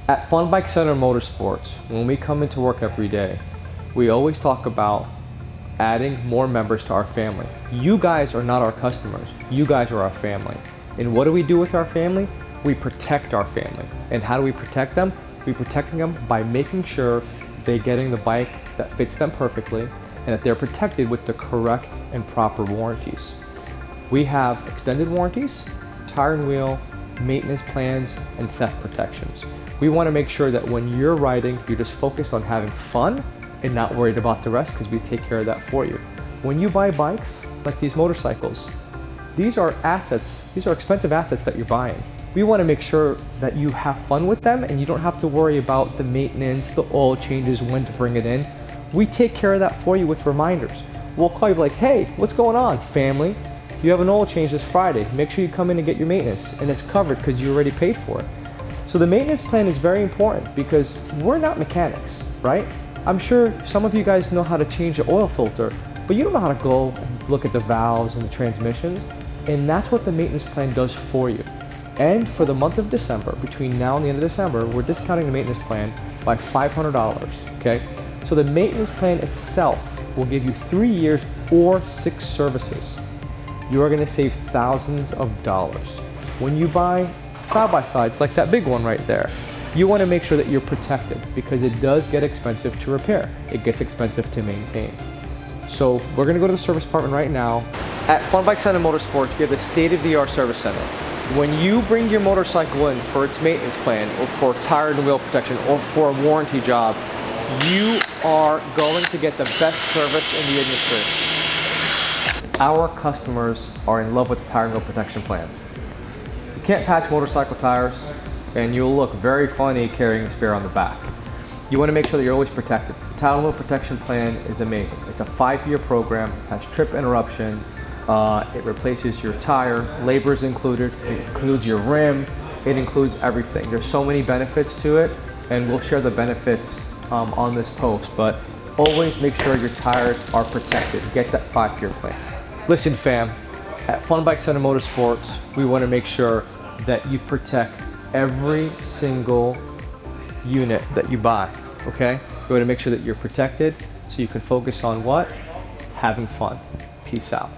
At Fun Bike Center Motorsports, when we come into work every day, we always talk about adding more members to our family. You guys are not our customers. You guys are our family. And what do we do with our family? We protect our family. And how do we protect them? We protect them by making sure they're getting the bike that fits them perfectly and that they're protected with the correct and proper warranties. We have extended warranties, tire and wheel, maintenance plans, and theft protections. We want to make sure that when you're riding, you're just focused on having fun and not worried about the rest, because we take care of that for you. When you buy bikes, like these motorcycles, these are assets, these are expensive assets that you're buying. We want to make sure that you have fun with them and you don't have to worry about the maintenance, the oil changes, when to bring it in. We take care of that for you with reminders. We'll call you like, hey, what's going on, family? You have an oil change this Friday. Make sure you come in and get your maintenance, and it's covered because you already paid for it. So the maintenance plan is very important because we're not mechanics, right? I'm sure some of you guys know how to change the oil filter, but you don't know how to go and look at the valves and the transmissions, and that's what the maintenance plan does for you. And for the month of December, between now and the end of December, we're discounting the maintenance plan by $500, okay? So the maintenance plan itself will give you 3 years or 6 services. You are gonna save thousands of dollars. When you buy side-by-sides like that big one right there, you wanna make sure that you're protected because it does get expensive to repair. It gets expensive to maintain. So we're gonna go to the service department right now. At Fun Bike Center Motorsports, we have the state-of-the-art service center. When you bring your motorcycle in for its maintenance plan or for tire and wheel protection or for a warranty job, you are going to get the best service in the industry. Our customers are in love with the tire and wheel protection plan. You can't patch motorcycle tires and you'll look very funny carrying a spare on the back. You want to make sure that you're always protected. The tire and wheel protection plan is amazing. It's a 5-year program, has trip interruption, it replaces your tire, labor is included, it includes your rim, it includes everything. There's so many benefits to it, and we'll share the benefits on this post, but always make sure your tires are protected. Get that 5-year plan. Listen fam, at Fun Bike Center Motorsports, we want to make sure that you protect every single unit that you buy, okay? We want to make sure that you're protected so you can focus on what? Having fun. Peace out.